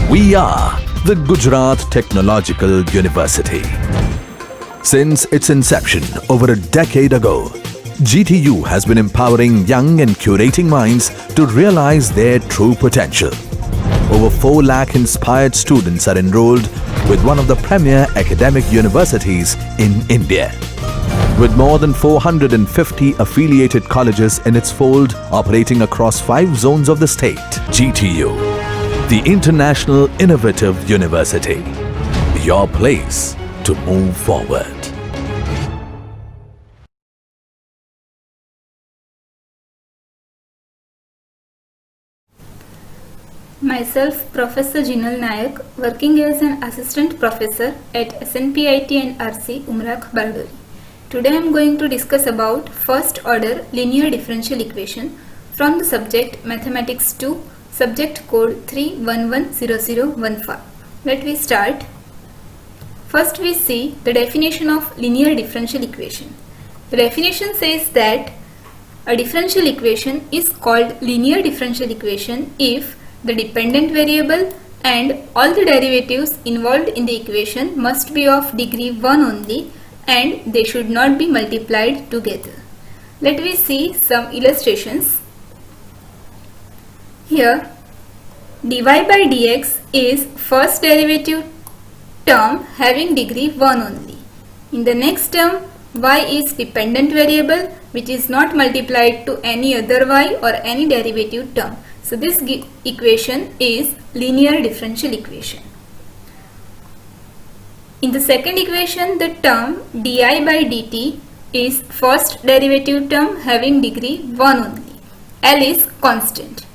We are the Gujarat Technological University. Since its inception over a decade ago, GTU has been empowering young and curating minds to realize their true potential. Over 4 lakh inspired students are enrolled with one of the premier academic universities in India. With more than 450 affiliated colleges in its fold operating across 5 zones of the state, GTU, the International Innovative University, your place to move forward. Myself, Professor Jinal Nayak, working as an assistant professor at SNPIT and RC, Umrakh, Bardoli. Today I am going to discuss about first order linear differential equation from the subject Mathematics 2, subject code 3110015. Let me start. First we see the definition of linear differential equation. The definition says that a differential equation is called linear differential equation if the dependent variable and all the derivatives involved in the equation must be of degree 1 only and they should not be multiplied together. Let me see some illustrations. Here, dy by dx is first derivative term having degree 1 only. In the next term, y is dependent variable which is not multiplied to any other y or any derivative term. So this equation is linear differential equation. In the second equation, the term di by dt is first derivative term having degree 1 only. L is constant.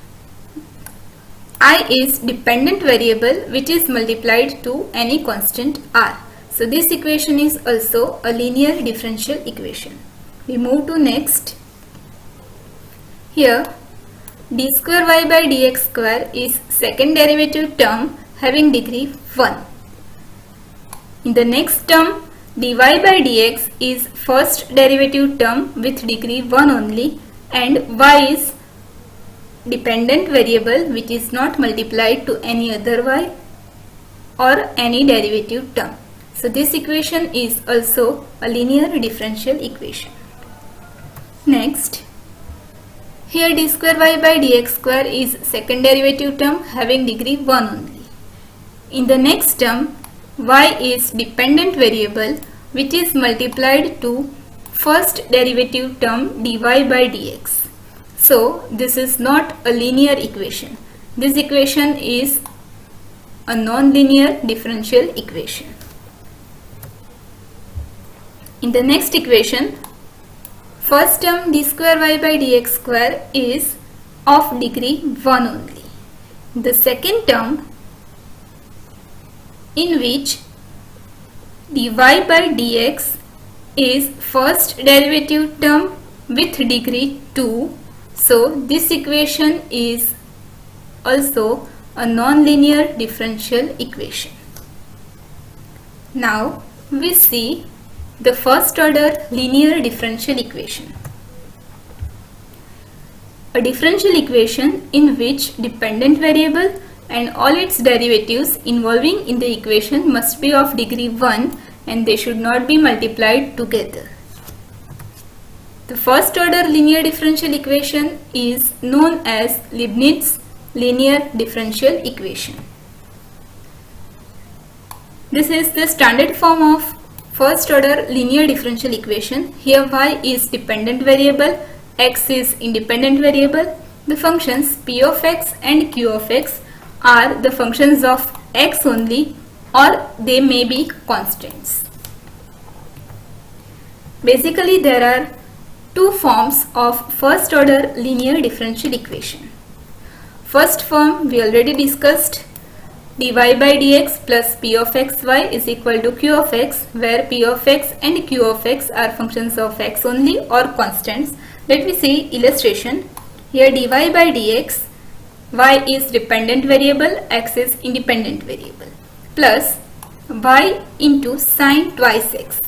I is dependent variable which is multiplied to any constant r. So this equation is also a linear differential equation. We move to next. Here, d square y by dx square is second derivative term having degree 1. In the next term, dy by dx is first derivative term with degree 1 only and y is dependent variable which is not multiplied to any other y or any derivative term. So this equation is also a linear differential equation. Next, here d square y by dx square is second derivative term having degree 1 only. In the next term, y is dependent variable which is multiplied to first derivative term dy by dx. So this is not a linear equation. This equation is a non-linear differential equation. In the next equation, first term d square y by dx square is of degree 1 only. The second term, in which dy by dx is first derivative term with degree 2. So this equation is also a non-linear differential equation. Now we see the first order linear differential equation. A differential equation in which dependent variable and all its derivatives involving in the equation must be of degree 1 and they should not be multiplied together. The first order linear differential equation is known as Leibniz linear differential equation. This is the standard form of first order linear differential equation. Here y is dependent variable, x is independent variable. The functions p of x and q of x are the functions of x only or they may be constants. Basically there are 2 forms of first order linear differential equation. First form we already discussed, dy by dx plus p of xy is equal to q of x, where p of x and q of x are functions of x only or constants. Let me see illustration. Here dy by dx, y is dependent variable, x is independent variable, plus y into sine twice x.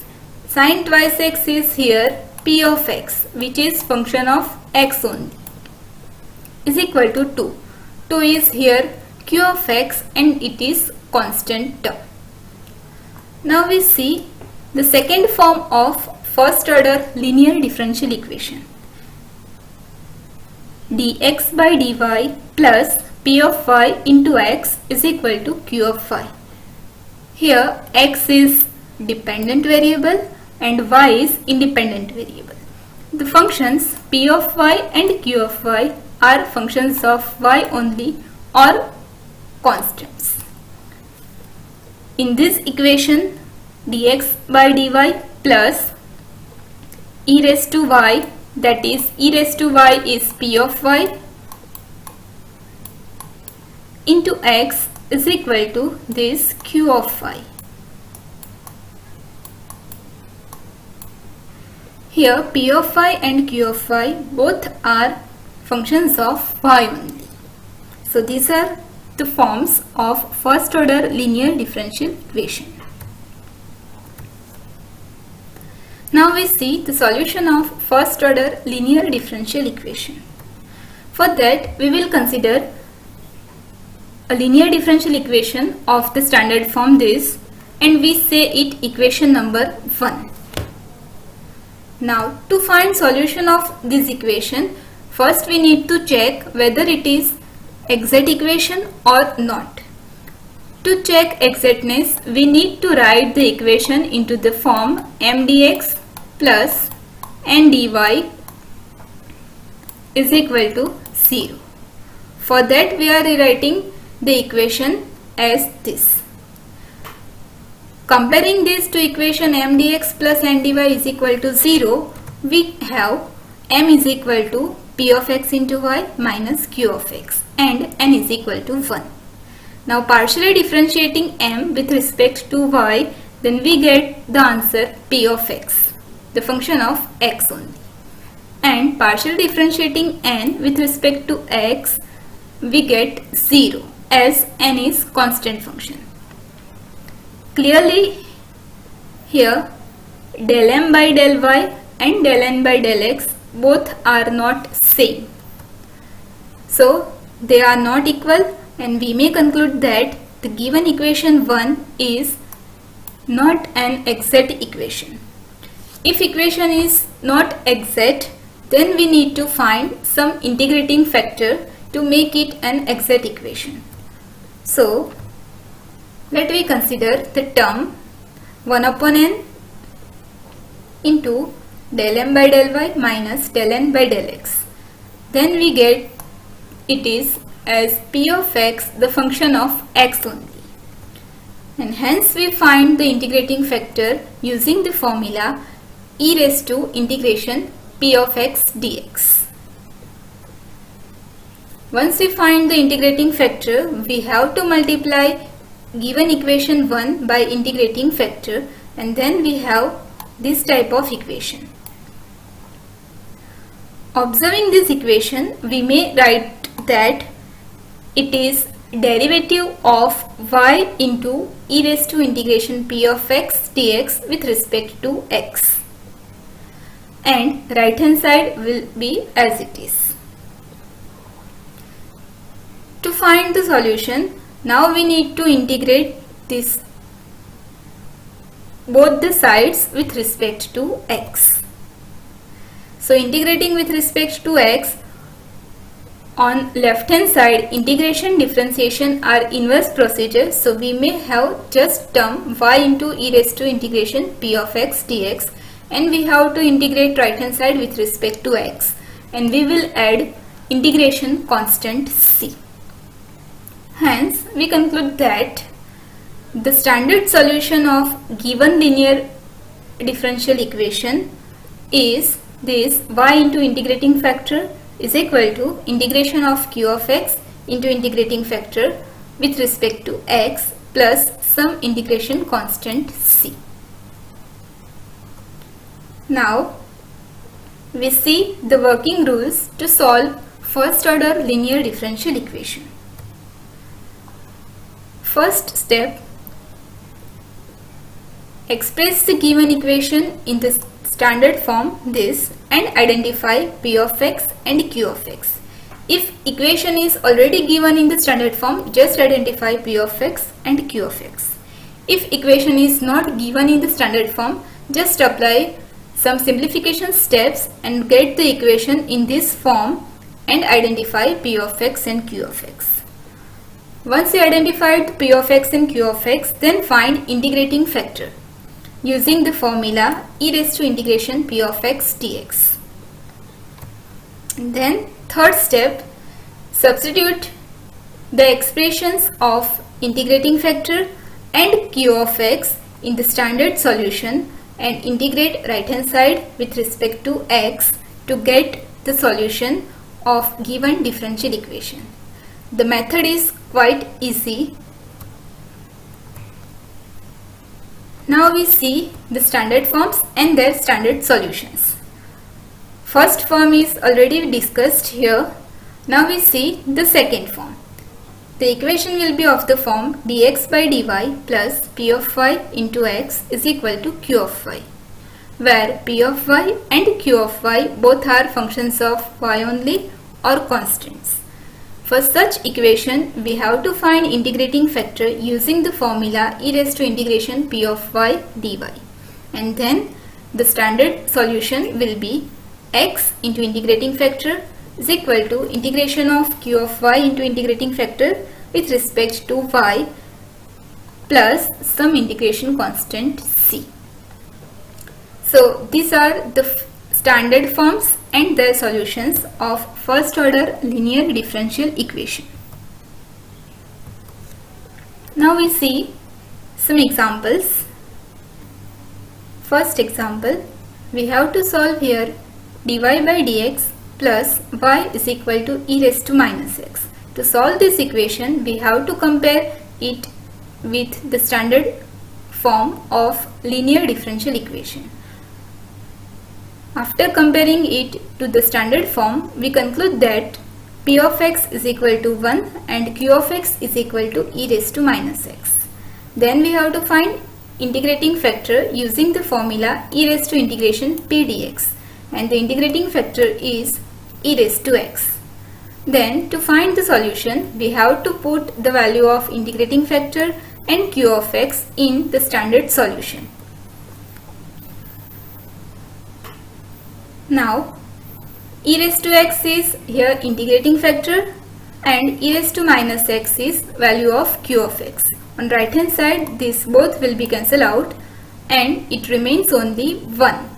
Sine twice x is here p of x which is function of x only is equal to 2. 2 is here q of x and it is constant term. Now we see the second form of first order linear differential equation. dx by dy plus p of y into x is equal to q of y. Here x is dependent variable and y is independent variable. The functions p of y and q of y are functions of y only or constants. In this equation, dx by dy plus e raised to y, that is e raised to y is p of y, into x is equal to this q of y. Here p of y and q of y both are functions of y only. So these are the forms of first order linear differential equation. Now we see the solution of first order linear differential equation. For that we will consider a linear differential equation of the standard form this, and we say it equation number 1. Now to find solution of this equation, first we need to check whether it is exact equation or not. To check exactness, we need to write the equation into the form m dx plus n dy is equal to 0. For that we are rewriting the equation as this. Comparing this to equation m dx plus n dy is equal to 0, we have m is equal to p of x into y minus q of x and n is equal to 1. Now partially differentiating m with respect to y, then we get the answer p of x, the function of x only. And partial differentiating n with respect to x, we get 0 as n is constant function. Clearly here del m by del y and del n by del x both are not same. So they are not equal, and we may conclude that the given equation 1 is not an exact equation. If equation is not exact, then we need to find some integrating factor to make it an exact equation. So let me consider the term 1 upon n into del m by del y minus del n by del x. Then we get it is as p of x, the function of x only. And hence we find the integrating factor using the formula e raised to integration p of x dx. Once we find the integrating factor, we have to multiply given equation 1 by integrating factor, and then we have this type of equation. Observing this equation, we may write that it is derivative of y into e raised to integration p of x dx with respect to x, and right hand side will be as it is. To find the solution, now we need to integrate this both the sides with respect to x. So integrating with respect to x, on left hand side integration differentiation are inverse procedure, so we may have just term y into e raised to integration p of x dx, and we have to integrate right hand side with respect to x, and we will add integration constant c. Hence we conclude that the standard solution of given linear differential equation is this y into integrating factor is equal to integration of q of x into integrating factor with respect to x plus some integration constant c. Now we see the working rules to solve first order linear differential equation. First step, express the given equation in the standard form this and identify p of x and q of x. If equation is already given in the standard form, just identify P of x and Q of x. If equation is not given in the standard form, just apply some simplification steps and get the equation in this form and identify P of x and Q of x. Once you identified P of x and Q of x, then find integrating factor using the formula e raised to integration P of x dx. And then third step, substitute the expressions of integrating factor and Q of x in the standard solution and integrate right hand side with respect to x to get the solution of given differential equation. The method is quite easy. Now we see the standard forms and their standard solutions. First form is already discussed here. Now we see the second form. The equation will be of the form dx by dy plus p of y into x is equal to q of y, where p of y and q of y both are functions of y only or constants. For such equation, we have to find integrating factor using the formula e raised to integration p of y dy. And then the standard solution will be x into integrating factor is equal to integration of q of y into integrating factor with respect to y plus some integration constant c. So these are the standard forms and their solutions of first order linear differential equation. Now we see some examples. First example, we have to solve here dy by dx plus y is equal to e raised to minus x. To solve this equation, we have to compare it with the standard form of linear differential equation. After comparing it to the standard form, we conclude that p of x is equal to 1 and q of x is equal to e raised to minus x. Then we have to find integrating factor using the formula e raised to integration p dx, and the integrating factor is e raised to x. Then to find the solution, we have to put the value of integrating factor and q of x in the standard solution. Now e raised to x is here integrating factor and e raised to minus x is value of q of x. On right hand side, these both will be cancelled out and it remains only 1.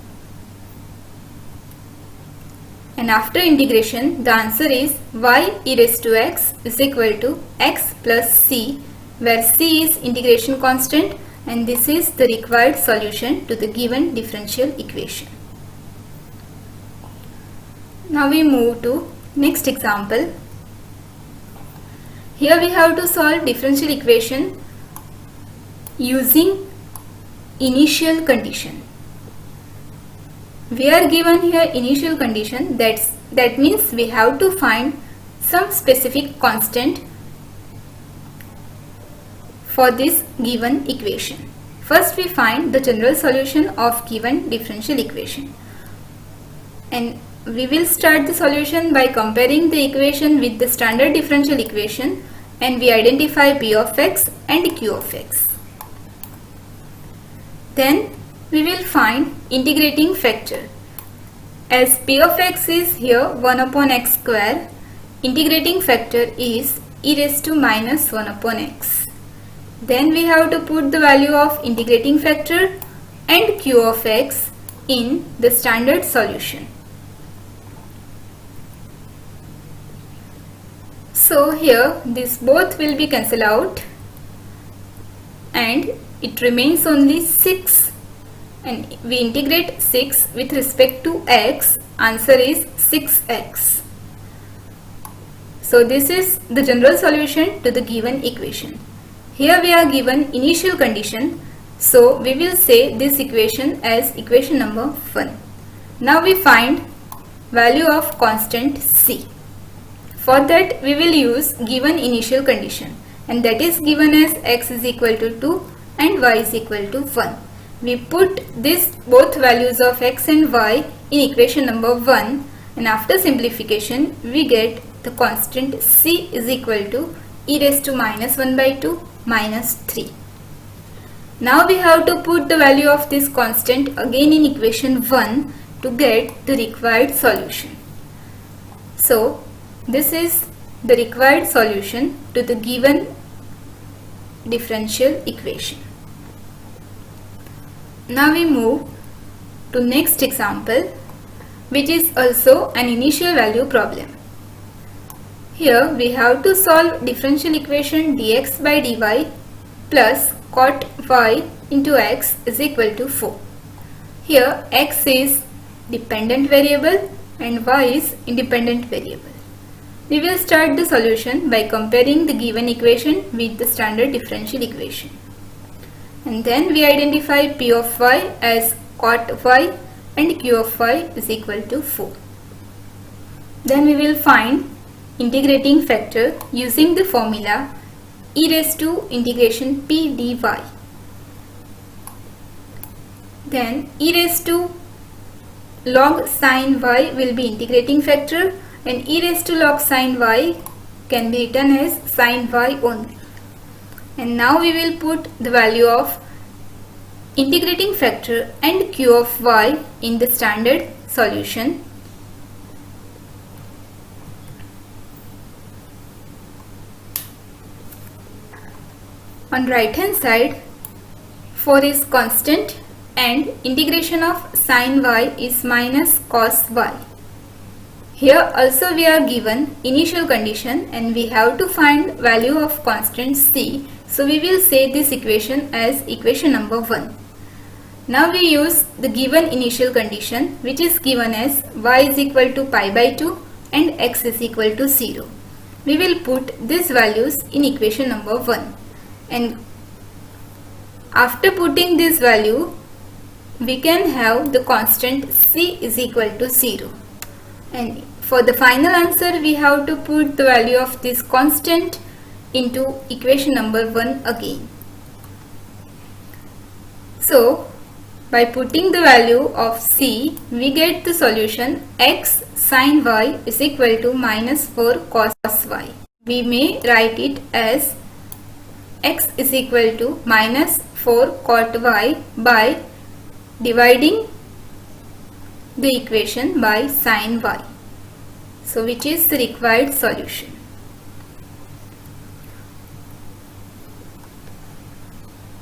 And after integration, the answer is y e raised to x is equal to x plus c, where c is integration constant and this is the required solution to the given differential equation. Now we move to next example. Here we have to solve differential equation using initial condition. We are given here initial condition, that means we have to find some specific constant for this given equation. First we find the general solution of given differential equation, and we will start the solution by comparing the equation with the standard differential equation, and we identify p of x and q of x. Then we will find integrating factor. As p of x is here 1 upon x square, integrating factor is e raised to minus 1 upon x. Then we have to put the value of integrating factor and q of x in the standard solution. So here this both will be cancelled out and it remains only 6, and we integrate 6 with respect to x, answer is 6x. So this is the general solution to the given equation. Here we are given initial condition, so we will say this equation as equation number 1. Now we find value of constant c. For that we will use given initial condition, and that is given as x is equal to 2 and y is equal to 1. We put this both values of x and y in equation number 1, and after simplification we get the constant c is equal to e raised to minus 1 by 2 minus 3. Now we have to put the value of this constant again in equation 1 to get the required solution. So this is the required solution to the given differential equation. Now we move to next example, which is also an initial value problem. Here we have to solve differential equation dx by dy plus cot y into x is equal to 4. Here x is dependent variable and y is independent variable. We will start the solution by comparing the given equation with the standard differential equation. And then we identify p of y as cot y and q of y is equal to 4. Then we will find integrating factor using the formula e raised to integration p dy. Then e raised to log sin y will be integrating factor, and e raised to log sin y can be written as sin y only. And now we will put the value of integrating factor and q of y in the standard solution. On right hand side, 4 is constant and integration of sin y is minus cos y. Here also we are given initial condition and we have to find value of constant c. So we will say this equation as equation number 1. Now we use the given initial condition, which is given as y is equal to pi by 2 and x is equal to 0. We will put these values in equation number 1. And after putting this value, we can have the constant c is equal to 0. And for the final answer, we have to put the value of this constant into equation number 1 again. So by putting the value of c, we get the solution x sin y is equal to minus 4 cos y. We may write it as x is equal to minus 4 cot y by dividing the equation by sin y. So which is the required solution.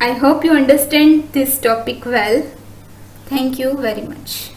I hope you understand this topic well. Thank you very much.